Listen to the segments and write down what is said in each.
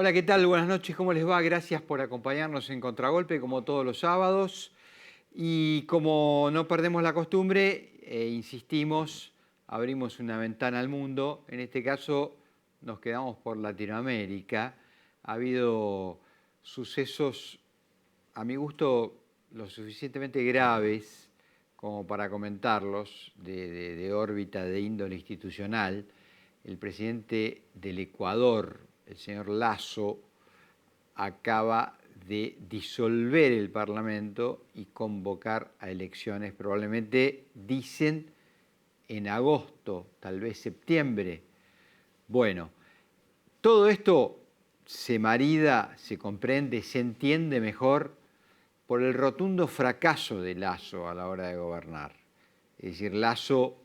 Hola, ¿qué tal? Buenas noches, ¿cómo les va? Gracias por acompañarnos en Contragolpe, como todos los sábados. Y como no perdemos la costumbre, insistimos, abrimos una ventana al mundo. En este caso, nos quedamos por Latinoamérica. Ha habido sucesos, a mi gusto, lo suficientemente graves como para comentarlos, de órbita de índole institucional. El presidente del Ecuador, el señor Lasso, acaba de disolver el Parlamento y convocar a elecciones, probablemente dicen en agosto, tal vez septiembre. Bueno, todo esto se marida, se comprende, se entiende mejor por el rotundo fracaso de Lasso a la hora de gobernar. Es decir, Lasso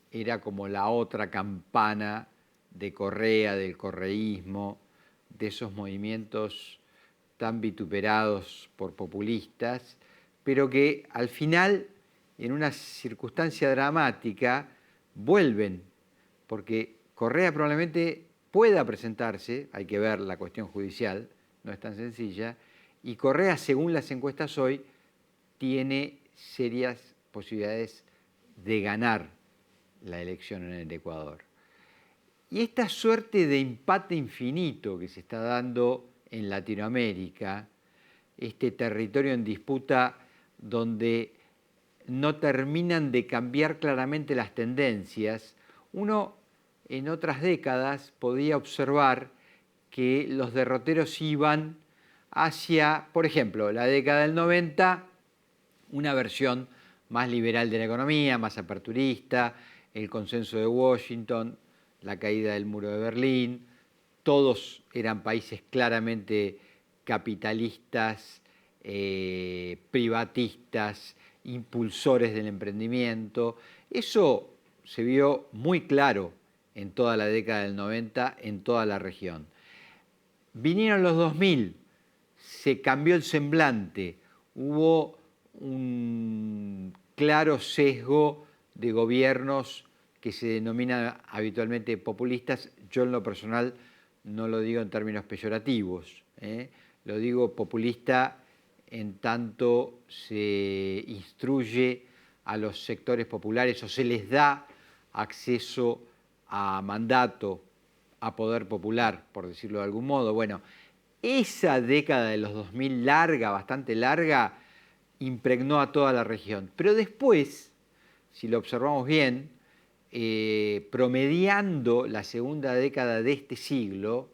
era como la otra campana de Correa, del correísmo, de esos movimientos tan vituperados por populistas, pero que al final, en una circunstancia dramática, vuelven, porque Correa probablemente pueda presentarse, hay que ver la cuestión judicial, no es tan sencilla, y Correa, según las encuestas hoy, tiene serias posibilidades de ganar la elección en el Ecuador. Y esta suerte de empate infinito que se está dando en Latinoamérica, este territorio en disputa donde no terminan de cambiar claramente las tendencias, uno en otras décadas podía observar que los derroteros iban hacia, por ejemplo, la década del 90, una versión más liberal de la economía, más aperturista, el consenso de Washington, la caída del muro de Berlín. Todos eran países claramente capitalistas, privatistas, impulsores del emprendimiento. Eso se vio muy claro en toda la década del 90 en toda la región. Vinieron los 2000, se cambió el semblante, hubo un claro sesgo de gobiernos que se denominan habitualmente populistas. Yo en lo personal no lo digo en términos peyorativos, lo digo populista en tanto se instruye a los sectores populares o se les da acceso a mandato, a poder popular, por decirlo de algún modo. Bueno, esa década de los 2000 larga, bastante larga, impregnó a toda la región. Pero después, si lo observamos bien, promediando la segunda década de este siglo,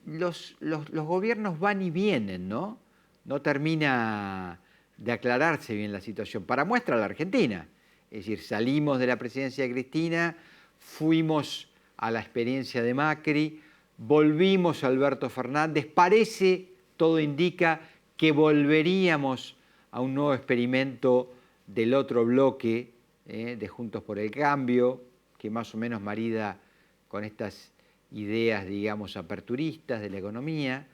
los gobiernos van y vienen, ¿no? No termina de aclararse bien la situación. Para muestra la Argentina. Es decir, salimos de la presidencia de Cristina, fuimos a la experiencia de Macri, volvimos a Alberto Fernández, parece, todo indica que volveríamos a un nuevo experimento del otro bloque de Juntos por el Cambio, que más o menos marida con estas ideas, digamos, aperturistas de la economía.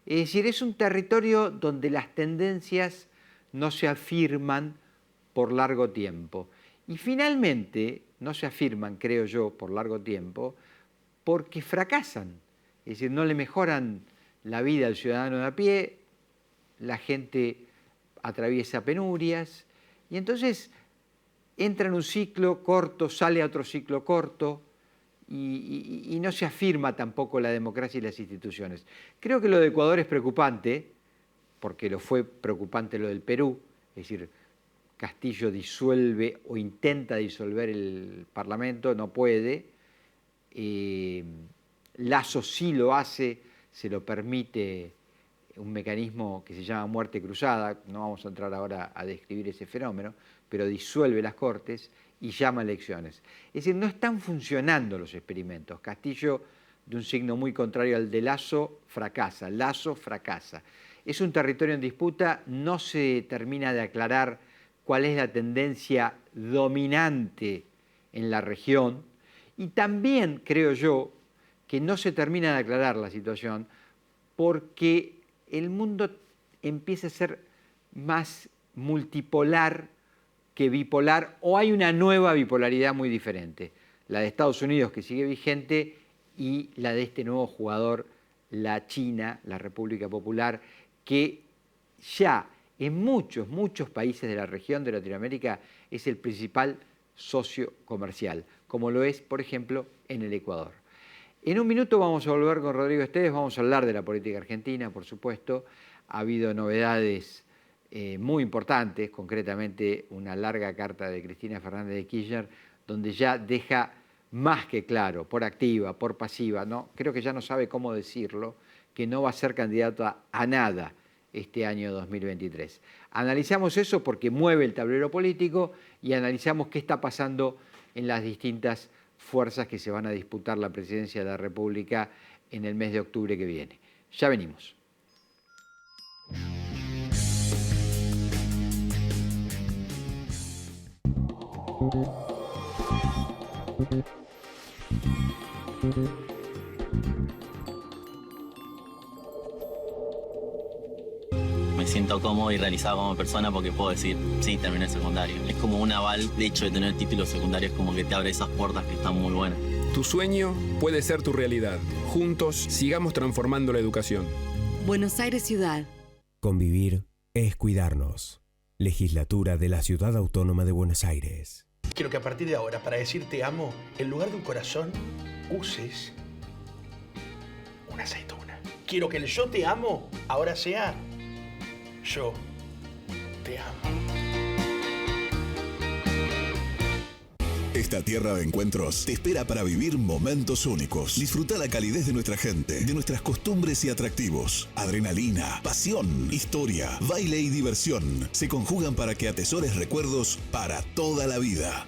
Es decir, es un territorio donde las tendencias no se afirman por largo tiempo. Y finalmente no se afirman, creo yo, por largo tiempo, porque fracasan. Es decir, no le mejoran la vida al ciudadano de a pie, la gente atraviesa penurias, y entonces entra en un ciclo corto, sale a otro ciclo corto, y no se afirma tampoco la democracia y las instituciones. Creo que lo de Ecuador es preocupante, porque lo fue preocupante lo del Perú, es decir, Castillo disuelve o intenta disolver el Parlamento, no puede. Lasso sí lo hace, se lo permite un mecanismo que se llama muerte cruzada, no vamos a entrar ahora a describir ese fenómeno, pero disuelve las Cortes y llama a elecciones. Es decir, no están funcionando los experimentos. Castillo, de un signo muy contrario al de Lasso, fracasa. Lasso fracasa. Es un territorio en disputa, no se termina de aclarar cuál es la tendencia dominante en la región, y también creo yo que no se termina de aclarar la situación porque el mundo empieza a ser más multipolar que bipolar, o hay una nueva bipolaridad muy diferente, la de Estados Unidos que sigue vigente y la de este nuevo jugador la China, la República Popular, que ya en muchos países de la región de Latinoamérica es el principal socio comercial, como lo es, por ejemplo, en el Ecuador. En un minuto vamos a volver con Rodrigo Esteves, vamos a hablar de la política argentina, por supuesto. Ha habido novedades muy importantes, concretamente una larga carta de Cristina Fernández de Kirchner, donde ya deja más que claro, por activa, por pasiva, ¿no? Creo que ya no sabe cómo decirlo, que no va a ser candidata a nada este año 2023. Analizamos eso porque mueve el tablero político y analizamos qué está pasando en las distintas fuerzas que se van a disputar la presidencia de la República en el mes de octubre que viene. Ya venimos. Me siento cómodo y realizado como persona porque puedo decir, sí, terminé el secundario. Es como un aval, el hecho de tener el título secundario es como que te abre esas puertas que están muy buenas. Tu sueño puede ser tu realidad. Juntos sigamos transformando la educación. Buenos Aires Ciudad. Convivir es cuidarnos. Legislatura de la Ciudad Autónoma de Buenos Aires. Quiero que a partir de ahora, para decir te amo, en lugar de un corazón, uses una aceituna. Quiero que el yo te amo ahora sea yo te amo. Esta tierra de encuentros te espera para vivir momentos únicos. Disfruta la calidez de nuestra gente, de nuestras costumbres y atractivos. Adrenalina, pasión, historia, baile y diversión se conjugan para que atesores recuerdos para toda la vida.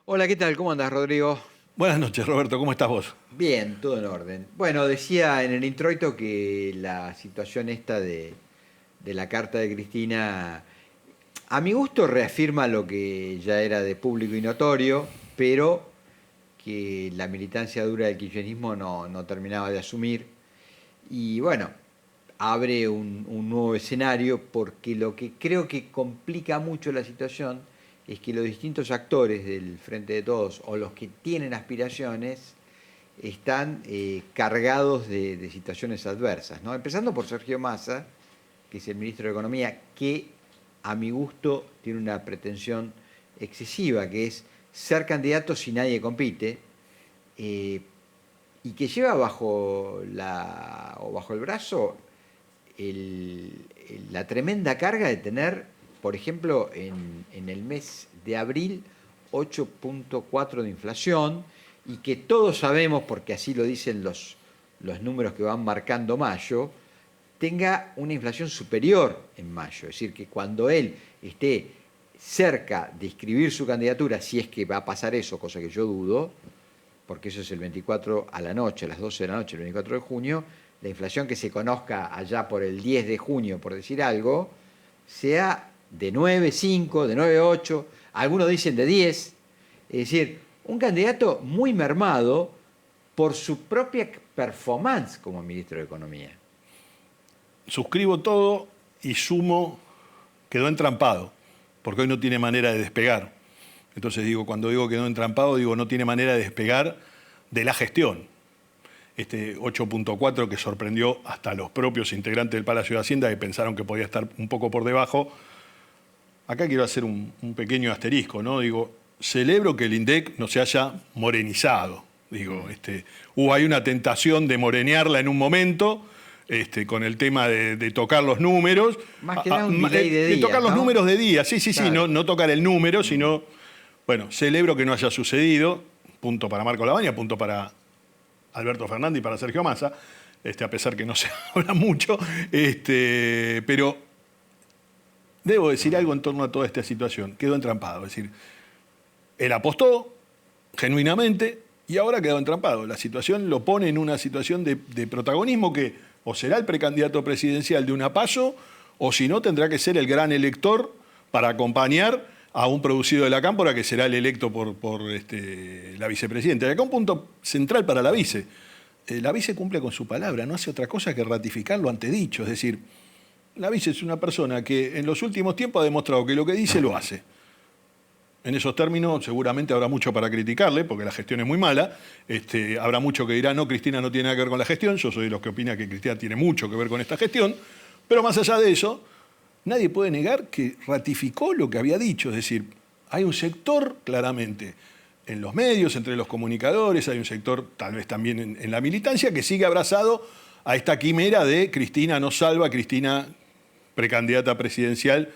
Hola, ¿qué tal? ¿Cómo andas, Rodrigo? Buenas noches, Roberto. ¿Cómo estás vos? Bien, todo en orden. Bueno, decía en el introito que la situación esta de la carta de Cristina, a mi gusto reafirma lo que ya era de público y notorio, pero que la militancia dura del kirchnerismo no terminaba de asumir. Y bueno, abre un nuevo escenario porque lo que creo que complica mucho la situación es que los distintos actores del Frente de Todos o los que tienen aspiraciones están cargados de situaciones adversas, ¿no? Empezando por Sergio Massa, que es el ministro de Economía, que a mi gusto tiene una pretensión excesiva, que es ser candidato si nadie compite, y que lleva bajo el brazo la tremenda carga de tener, por ejemplo, en el mes de abril, 8.4 de inflación, y que todos sabemos, porque así lo dicen los números que van marcando mayo, tenga una inflación superior en mayo. Es decir, que cuando él esté cerca de inscribir su candidatura, si es que va a pasar eso, cosa que yo dudo, porque eso es el 24 a la noche, a las 12 de la noche, el 24 de junio, la inflación que se conozca allá por el 10 de junio, por decir algo, sea de 9,5, de 9,8, algunos dicen de 10, es decir, un candidato muy mermado por su propia performance como ministro de Economía. Suscribo todo y sumo, quedó entrampado, porque hoy no tiene manera de despegar. Entonces cuando digo quedó entrampado, digo no tiene manera de despegar de la gestión. Este 8.4 que sorprendió hasta los propios integrantes del Palacio de Hacienda que pensaron que podía estar un poco por debajo. Acá quiero hacer un pequeño asterisco, ¿no? Celebro que el INDEC no se haya morenizado. Hay una tentación de morenearla en un momento, con el tema de tocar los números. Más que nada un delay de día, tocar los números de día, sí, claro. no tocar el número, sino, bueno, celebro que no haya sucedido, punto para Marco Labaña, punto para Alberto Fernández y para Sergio Massa, a pesar que no se habla mucho, pero debo decir algo en torno a toda esta situación. Quedó entrampado, es decir, él apostó genuinamente y ahora quedó entrampado. La situación lo pone en una situación de protagonismo que o será el precandidato presidencial de una PASO O si no, tendrá que ser el gran elector para acompañar a un producido de la Cámpora que será el electo por la vicepresidenta. Y acá un punto central para la vice. La vice cumple con su palabra, no hace otra cosa que ratificar lo antedicho. Es decir, la vice es una persona que en los últimos tiempos ha demostrado que lo que dice lo hace. En esos términos seguramente habrá mucho para criticarle, porque la gestión es muy mala. Habrá mucho que dirá, no, Cristina no tiene nada que ver con la gestión. Yo soy de los que opina que Cristina tiene mucho que ver con esta gestión. Pero más allá de eso, nadie puede negar que ratificó lo que había dicho. Es decir, hay un sector claramente en los medios, entre los comunicadores, hay un sector tal vez también en la militancia que sigue abrazado a esta quimera de Cristina nos salva, Cristina precandidata presidencial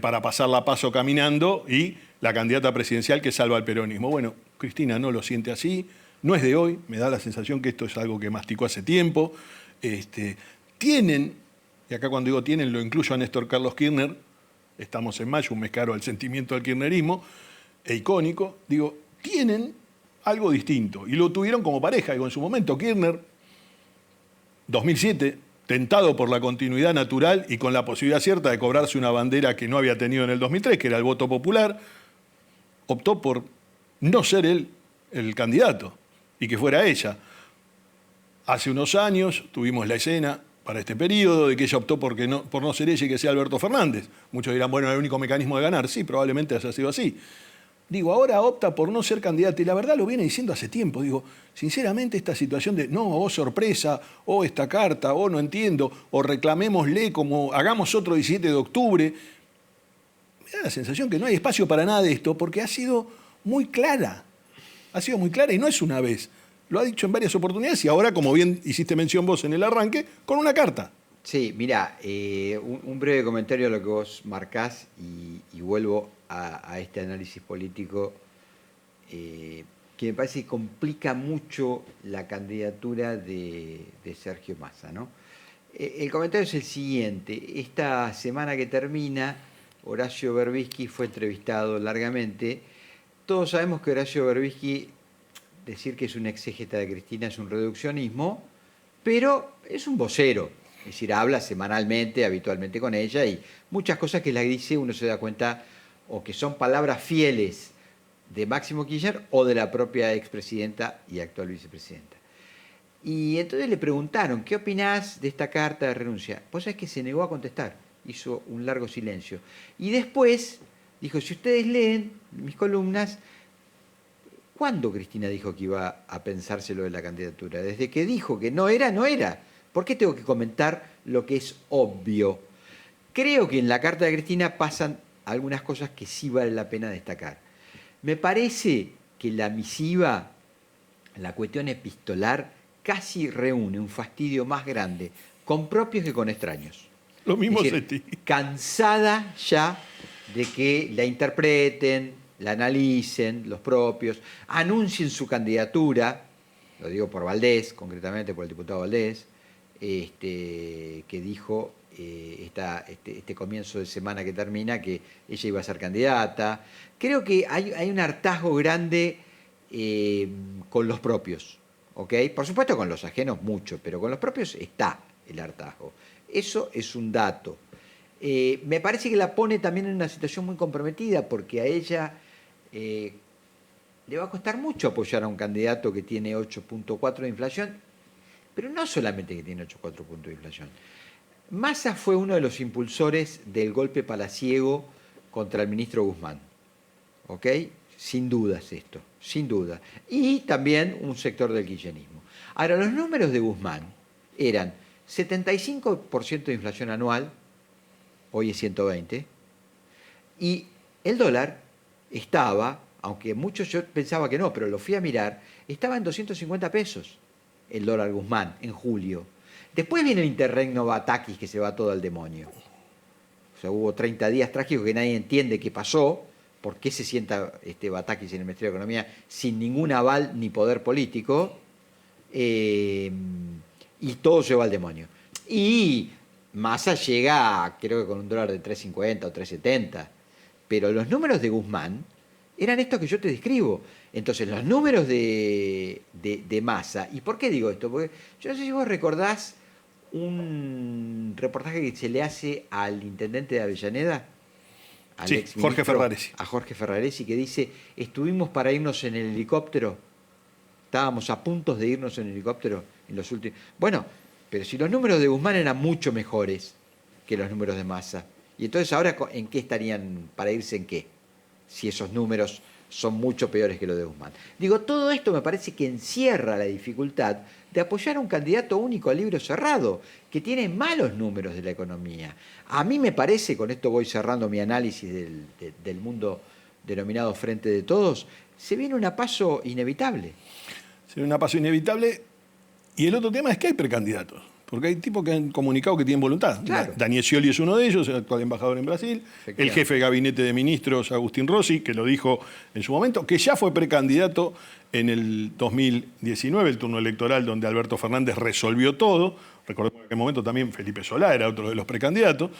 para pasarla a paso caminando y la candidata presidencial que salva al peronismo. Bueno, Cristina no lo siente así, no es de hoy, me da la sensación que esto es algo que masticó hace tiempo. Tienen, y acá cuando digo tienen lo incluyo a Néstor Carlos Kirchner, estamos en mayo, un mes caro al sentimiento del kirchnerismo, e icónico, digo, tienen algo distinto, y lo tuvieron como pareja, digo, en su momento Kirchner, 2007, tentado por la continuidad natural y con la posibilidad cierta de cobrarse una bandera que no había tenido en el 2003, que era el voto popular, optó por no ser él el candidato y que fuera ella. Hace unos años tuvimos la escena para este periodo de que ella optó por no ser ella y que sea Alberto Fernández. Muchos dirán, bueno, el único mecanismo de ganar. Sí, probablemente haya sido así. Digo, ahora opta por no ser candidata y la verdad lo viene diciendo hace tiempo. Digo, sinceramente esta situación de no, o sorpresa, o esta carta, o no entiendo, o reclamémosle como hagamos otro 17 de octubre. Me da la sensación que no hay espacio para nada de esto porque ha sido muy clara. Ha sido muy clara y no es una vez. Lo ha dicho en varias oportunidades y ahora, como bien hiciste mención vos en el arranque, con una carta. Sí, mira, un breve comentario a lo que vos marcás y vuelvo a este análisis político que me parece que complica mucho la candidatura de Sergio Massa, ¿no? El comentario es el siguiente. Esta semana que termina, Horacio Berbisky fue entrevistado largamente. Todos sabemos que Horacio Berbisky, decir que es un exégeta de Cristina es un reduccionismo, pero es un vocero. Es decir, habla semanalmente, habitualmente con ella y muchas cosas que la dice uno se da cuenta o que son palabras fieles de Máximo Kirchner o de la propia expresidenta y actual vicepresidenta. Y entonces le preguntaron, ¿qué opinás de esta carta de renuncia? Vos sabés que se negó a contestar, hizo un largo silencio. Y después dijo, si ustedes leen mis columnas, ¿cuándo Cristina dijo que iba a pensárselo de la candidatura? Desde que dijo que no era, no era. ¿Por qué tengo que comentar lo que es obvio? Creo que en la carta de Cristina pasan algunas cosas que sí vale la pena destacar. Me parece que la misiva, la cuestión epistolar, casi reúne un fastidio más grande con propios que con extraños. Lo mismo es decir, cansada ya de que la interpreten, la analicen los propios, anuncien su candidatura, lo digo por Valdés, concretamente por el diputado Valdés, que dijo este comienzo de semana que termina que ella iba a ser candidata. Creo que hay un hartazgo grande con los propios, ¿ok? Por supuesto con los ajenos mucho, pero con los propios está el hartazgo. Eso es un dato. Me parece que la pone también en una situación muy comprometida porque a ella le va a costar mucho apoyar a un candidato que tiene 8.4 de inflación, pero no solamente que tiene 8.4 puntos de inflación. Massa fue uno de los impulsores del golpe palaciego contra el ministro Guzmán. ¿Ok? Sin dudas esto, sin duda. Y también un sector del kirchnerismo. Ahora, los números de Guzmán eran 75% de inflación anual, hoy es 120, y el dólar estaba, aunque muchos yo pensaba que no, pero lo fui a mirar, estaba en 250 pesos el dólar Guzmán en julio. Después viene el interregno Batakis que se va todo al demonio. O sea, hubo 30 días trágicos que nadie entiende qué pasó, por qué se sienta Batakis en el Ministerio de Economía sin ningún aval ni poder político, y todo se va al demonio. Y Massa llega, creo que con un dólar de 3.50 o 3.70, pero los números de Guzmán eran estos que yo te describo. Entonces, los números de Massa, ¿y por qué digo esto? Porque yo no sé si vos recordás un reportaje que se le hace al intendente de Avellaneda, al Sí, exministro, Jorge Ferraresi. a Jorge Ferraresi, que dice, estuvimos para irnos en el helicóptero, estábamos a punto de irnos en helicóptero en los últimos... Bueno, pero si los números de Guzmán eran mucho mejores que los números de Massa, y entonces ahora, ¿en qué estarían, para irse en qué? Si esos números son mucho peores que los de Guzmán. Digo, todo esto me parece que encierra la dificultad de apoyar a un candidato único a libro cerrado, que tiene malos números de la economía. A mí me parece, con esto voy cerrando mi análisis del mundo denominado Frente de Todos, se viene un paso inevitable. Se viene un paso inevitable. Y el otro tema es que hay precandidatos. Porque hay tipos que han comunicado que tienen voluntad. Claro. Daniel Scioli es uno de ellos, el actual embajador en Brasil. El jefe de gabinete de ministros, Agustín Rossi, que lo dijo en su momento, que ya fue precandidato en el 2019, el turno electoral donde Alberto Fernández resolvió todo. Recordemos que en aquel momento también Felipe Solá era otro de los precandidatos.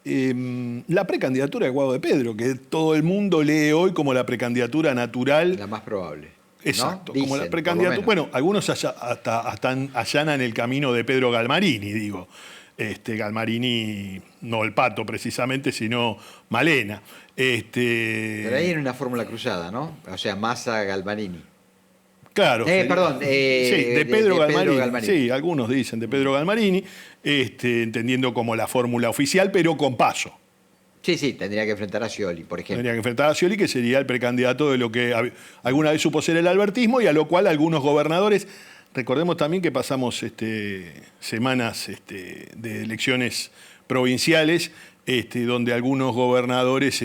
La precandidatura de Guado de Pedro, que todo el mundo lee hoy como la precandidatura natural. La más probable. Exacto, ¿no? como Dicen, la precandidatura. por lo menos. Bueno, algunos hasta allanan el camino de Pedro Galmarini, digo. Galmarini, no el Pato precisamente, sino Malena. Pero ahí en una fórmula cruzada, ¿no? O sea, Massa, Galmarini. Claro. Perdón. Sí, de Pedro Galmarini. Galmarini. Sí, algunos dicen de Pedro Galmarini, entendiendo como la fórmula oficial, pero con paso. Sí, tendría que enfrentar a Scioli, por ejemplo. Tendría que enfrentar a Scioli, que sería el precandidato de lo que alguna vez supo ser el albertismo, y a lo cual algunos gobernadores, recordemos también que pasamos semanas de elecciones provinciales, donde algunos gobernadores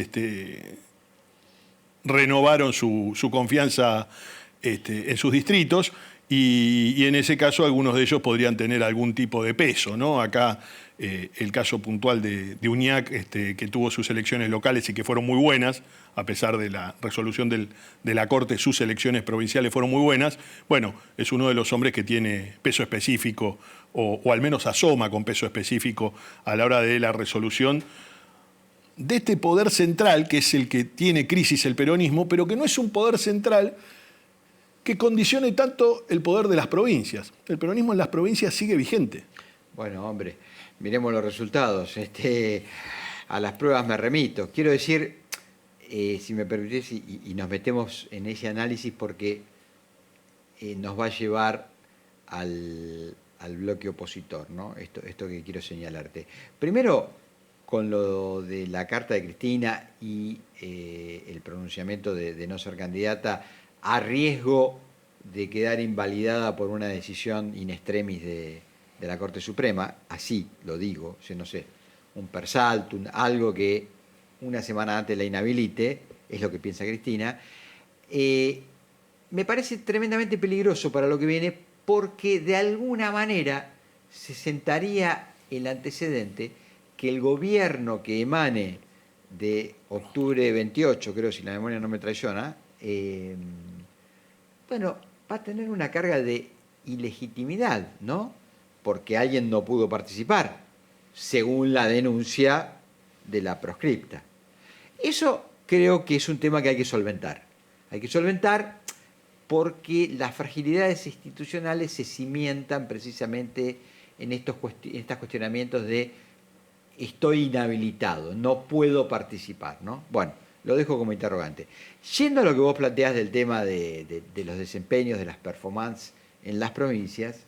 renovaron su confianza en sus distritos, y en ese caso algunos de ellos podrían tener algún tipo de peso, ¿no? Acá el caso puntual de Uñac, que tuvo sus elecciones locales y que fueron muy buenas, a pesar de la resolución de la Corte, sus elecciones provinciales fueron muy buenas. Bueno, es uno de los hombres que tiene peso específico, o al menos asoma con peso específico a la hora de la resolución de este poder central, que es el que tiene crisis el peronismo, pero que no es un poder central que condicione tanto el poder de las provincias. El peronismo en las provincias sigue vigente. Bueno, hombre, miremos los resultados. A las pruebas me remito. Quiero decir, si me permitís, y nos metemos en ese análisis porque nos va a llevar al bloque opositor, ¿no? Esto que quiero señalarte. Primero, con lo de la carta de Cristina y el pronunciamiento de no ser candidata, a riesgo de quedar invalidada por una decisión in extremis de la Corte Suprema, así lo digo, yo no sé, un persaltum, algo que una semana antes la inhabilite, es lo que piensa Cristina, me parece tremendamente peligroso para lo que viene, porque de alguna manera se sentaría el antecedente que el gobierno que emane de octubre 28, creo, si la memoria no me traiciona, bueno, va a tener una carga de ilegitimidad, ¿no? Porque alguien no pudo participar, según la denuncia de la proscripta. Eso creo que es un tema que hay que solventar. Hay que solventar porque las fragilidades institucionales se cimientan precisamente en estos cuestionamientos de estoy inhabilitado, no puedo participar, ¿no? Bueno, lo dejo como interrogante. Yendo a lo que vos planteás del tema de los desempeños, de las performances en las provincias,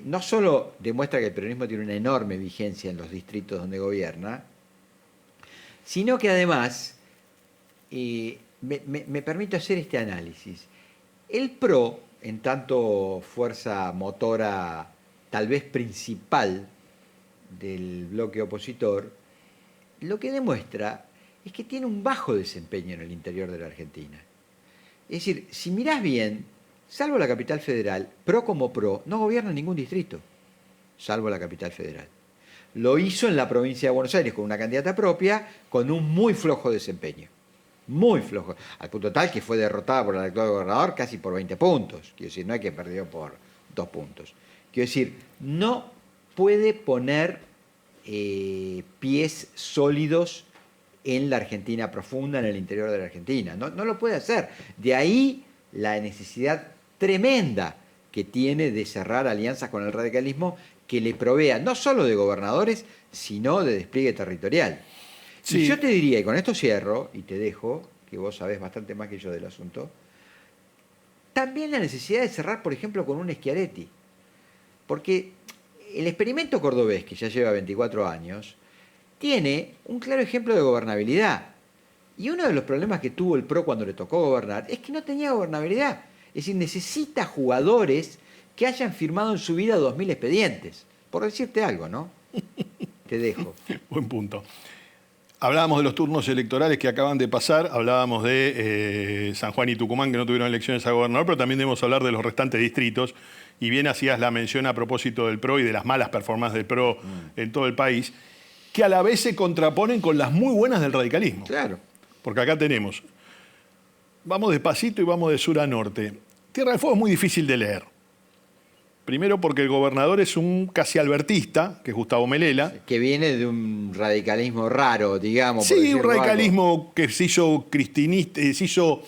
no solo demuestra que el peronismo tiene una enorme vigencia en los distritos donde gobierna, sino que además, me permito hacer este análisis. El PRO, en tanto fuerza motora tal vez principal del bloque opositor, lo que demuestra es que tiene un bajo desempeño en el interior de la Argentina. Es decir, si mirás bien, salvo la capital federal, PRO como PRO, no gobierna ningún distrito, salvo la capital federal. Lo hizo en la provincia de Buenos Aires con una candidata propia, con un muy flojo desempeño. Muy flojo. Al punto tal que fue derrotada por el actual gobernador casi por 20 puntos. Quiero decir, no es que perdió por 2 puntos. Quiero decir, no puede poner pies sólidos en la Argentina profunda, en el interior de la Argentina. No lo puede hacer. De ahí la necesidad tremenda que tiene de cerrar alianzas con el radicalismo, que le provea no solo de gobernadores, sino de despliegue territorial. Sí. Y yo te diría, y con esto cierro, y te dejo, que vos sabés bastante más que yo del asunto, también la necesidad de cerrar, por ejemplo, con un Schiaretti. Porque el experimento cordobés, que ya lleva 24 años, tiene un claro ejemplo de gobernabilidad. Y uno de los problemas que tuvo el PRO cuando le tocó gobernar es que no tenía gobernabilidad. Es decir, necesita jugadores que hayan firmado en su vida 2.000 expedientes. Por decirte algo, ¿no? Te dejo. Buen punto. Hablábamos de los turnos electorales que acaban de pasar, hablábamos de San Juan y Tucumán que no tuvieron elecciones a gobernador, pero también debemos hablar de los restantes distritos. Y bien hacías la mención a propósito del PRO y de las malas performances del PRO en todo el país, que a la vez se contraponen con las muy buenas del radicalismo. Claro. Porque acá tenemos, vamos despacito y vamos de sur a norte. Tierra del Fuego es muy difícil de leer. Primero porque el gobernador es un casi albertista, que es Gustavo Melela. Que viene de un radicalismo raro, digamos. por Sí, un decirlo algo. radicalismo que se hizo cristinista, se hizo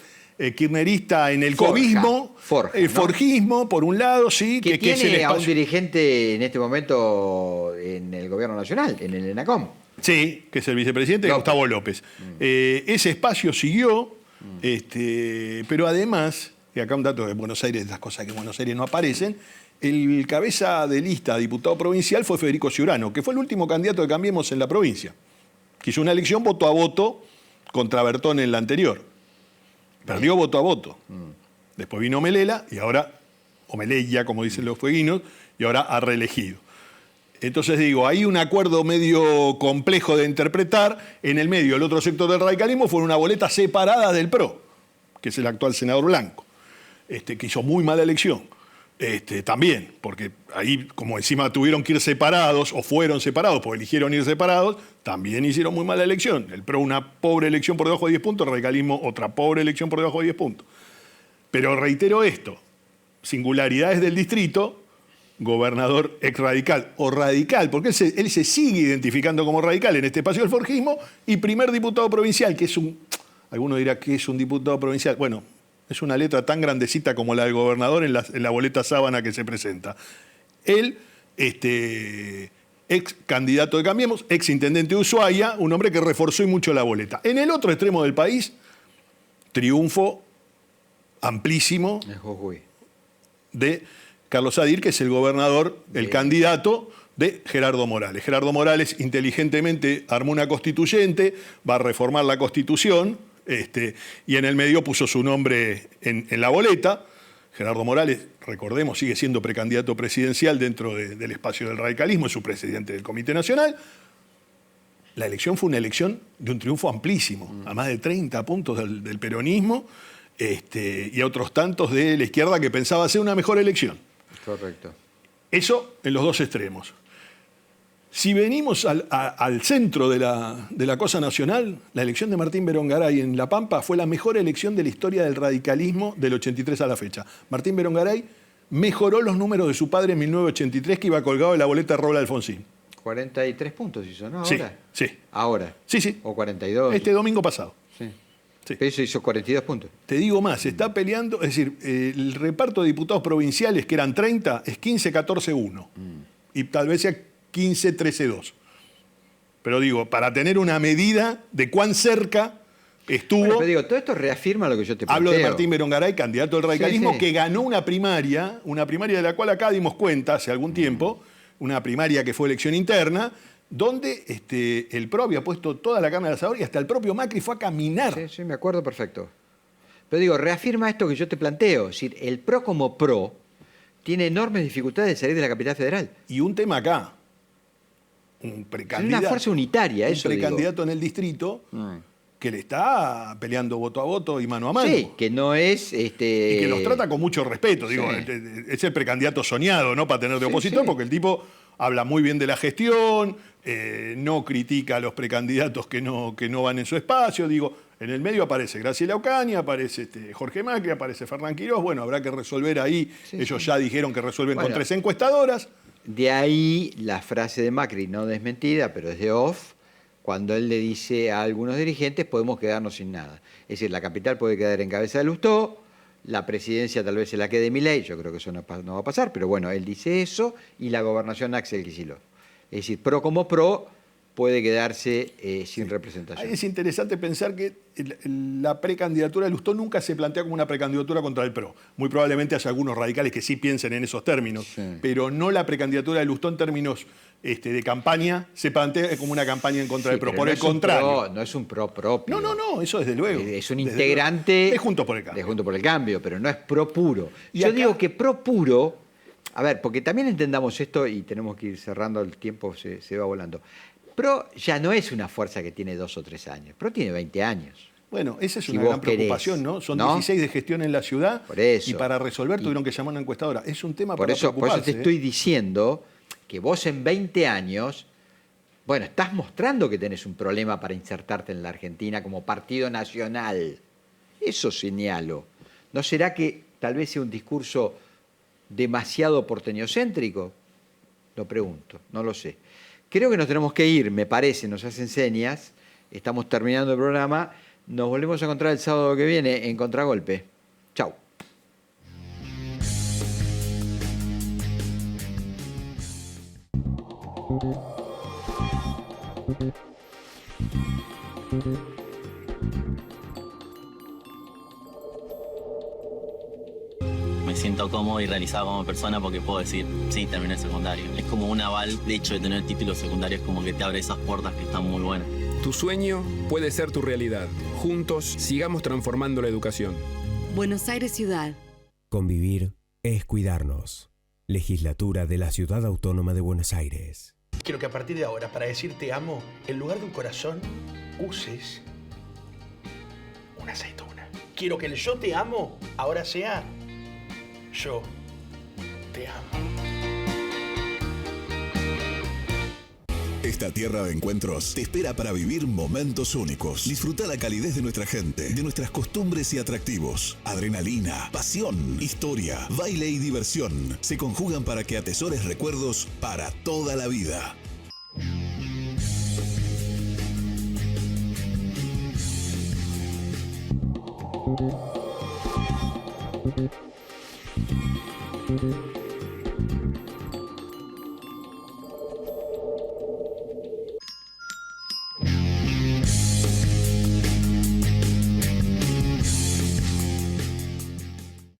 kirchnerista en el Forja, covismo, forja, el ¿no? forjismo, por un lado, sí, Que es tiene el a un espacio. dirigente en este momento en el gobierno nacional, en el ENACOM. Sí, que es el vicepresidente, López. Gustavo López. Ese espacio siguió, pero además, y acá un dato de Buenos Aires, de las cosas que en Buenos Aires no aparecen, el cabeza de lista a diputado provincial fue Federico Ciurano, que fue el último candidato de Cambiemos en la provincia, que hizo una elección voto a voto contra Bertón en la anterior. Perdió voto a voto. Después vino Melela, y ahora, o Melella, como dicen los fueguinos, y ahora ha reelegido. Entonces digo, hay un acuerdo medio complejo de interpretar. En el medio, el otro sector del radicalismo fue una boleta separada del PRO, que es el actual senador Blanco, que hizo muy mala elección. También, porque ahí, como encima tuvieron que ir separados, o fueron separados, porque eligieron ir separados, también hicieron muy mala elección. El PRO una pobre elección por debajo de 10 puntos, el radicalismo otra pobre elección por debajo de 10 puntos. Pero reitero esto, singularidades del distrito, gobernador ex radical o radical, porque él se sigue identificando como radical en este espacio del forjismo, y primer diputado provincial, que es un... Alguno dirá que es un diputado provincial. Bueno, es una letra tan grandecita como la del gobernador en la boleta sábana que se presenta. Él, ex candidato de Cambiemos, ex intendente de Ushuaia, un hombre que reforzó y mucho la boleta. En el otro extremo del país, triunfo amplísimo En Jujuy. de Carlos Sadir, que es el gobernador, el candidato de Gerardo Morales. Gerardo Morales inteligentemente armó una constituyente, va a reformar la Constitución, y en el medio puso su nombre en la boleta. Gerardo Morales, recordemos, sigue siendo precandidato presidencial dentro del espacio del radicalismo, es su presidente del Comité Nacional. La elección fue una elección de un triunfo amplísimo, a más de 30 puntos del peronismo, y a otros tantos de la izquierda que pensaba hacer una mejor elección. Correcto. Eso en los dos extremos. Si venimos al centro de la cosa nacional, la elección de Martín Berongaray en La Pampa fue la mejor elección de la historia del radicalismo del 83 a la fecha. Martín Berongaray mejoró los números de su padre en 1983, que iba colgado en la boleta de Raúl Alfonsín. 43 puntos hizo, ¿no? Sí, Ahora. sí. Ahora. Sí, sí. O 42. Este domingo pasado. Sí. Sí. Pero eso hizo 42 puntos. Te digo más, está peleando, es decir, el reparto de diputados provinciales, que eran 30, es 15-14-1. Y tal vez sea 15-13-2. Pero digo, para tener una medida de cuán cerca estuvo... Bueno, pero digo, todo esto reafirma lo que yo te planteo. Hablo de Martín Berongaray, candidato del radicalismo, Sí, sí. que ganó una primaria de la cual acá dimos cuenta hace algún tiempo, una primaria que fue elección interna, donde el PRO había puesto toda la carne al asador y hasta el propio Macri fue a caminar. Sí, sí, me acuerdo perfecto. Pero digo, reafirma esto que yo te planteo. Es decir, el PRO como PRO tiene enormes dificultades de salir de la capital federal. Y un tema acá, un Es precandidato, una fuerza unitaria, un eso digo. precandidato en el distrito que le está peleando voto a voto y mano a mano. Sí, que no es... Y que los trata con mucho respeto. Digo, Sí. es el precandidato soñado, ¿no? Para tener de Sí, opositor, sí. porque el tipo habla muy bien de la gestión, no critica a los precandidatos que no van en su espacio. Digo, en el medio aparece Graciela Ocaña, aparece Jorge Macri, aparece Fernán Quirós. Bueno, habrá que resolver ahí. Sí, Ellos sí. ya dijeron que resuelven con Bueno. 3 encuestadoras. De ahí la frase de Macri, no desmentida, pero es de off, cuando él le dice a algunos dirigentes, podemos quedarnos sin nada. Es decir, la capital puede quedar en cabeza de Lustó, la presidencia tal vez se la quede Milei, yo creo que eso no va a pasar, pero bueno, él dice eso, y la gobernación Axel Kicillof. Es decir, PRO como PRO puede quedarse sin representación. Es interesante pensar que la precandidatura de Lustó nunca se plantea como una precandidatura contra el PRO. Muy probablemente haya algunos radicales que sí piensen en esos términos, Sí. pero no la precandidatura de Lustó en términos de campaña se plantea como una campaña en contra Sí, del PRO. pero Por no el es un contrario. PRO, no es un PRO propio. No, eso desde luego. Es un Desde integrante luego. De Juntos por el Cambio. de Juntos por el Cambio, pero no es PRO puro. Y Yo acá- digo que PRO puro, a ver, porque también entendamos esto y tenemos que ir cerrando, el tiempo se va volando. PRO ya no es una fuerza que tiene 2 o 3 años, PRO tiene 20 años. Bueno, esa es Si una vos gran querés, preocupación, ¿no? Son ¿no? 16 de gestión en la ciudad Por eso. y para resolver tuvieron que llamar a una encuestadora. Es un tema Por para eso te preocuparse. estoy diciendo que vos en 20 años, bueno, estás mostrando que tenés un problema para insertarte en la Argentina como partido nacional. Eso señalo. ¿No será que tal vez sea un discurso demasiado porteñocéntrico? Lo pregunto, no lo sé. Creo que nos tenemos que ir, me parece, nos hacen señas. Estamos terminando el programa. Nos volvemos a encontrar el sábado que viene en Contragolpe. Chau. Me siento cómodo y realizado como persona porque puedo decir, sí, terminé el secundario. Es como un aval, de hecho de tener títulos secundarios, como que te abre esas puertas que están muy buenas. Tu sueño puede ser tu realidad. Juntos sigamos transformando la educación. Buenos Aires Ciudad. Convivir es cuidarnos. Legislatura de la Ciudad Autónoma de Buenos Aires. Quiero que a partir de ahora, para decir te amo, en lugar de un corazón, uses una aceituna. Quiero que el yo te amo ahora sea yo te amo. Esta tierra de encuentros te espera para vivir momentos únicos. Disfruta la calidez de nuestra gente, de nuestras costumbres y atractivos. Adrenalina, pasión, historia, baile y diversión se conjugan para que atesores recuerdos para toda la vida.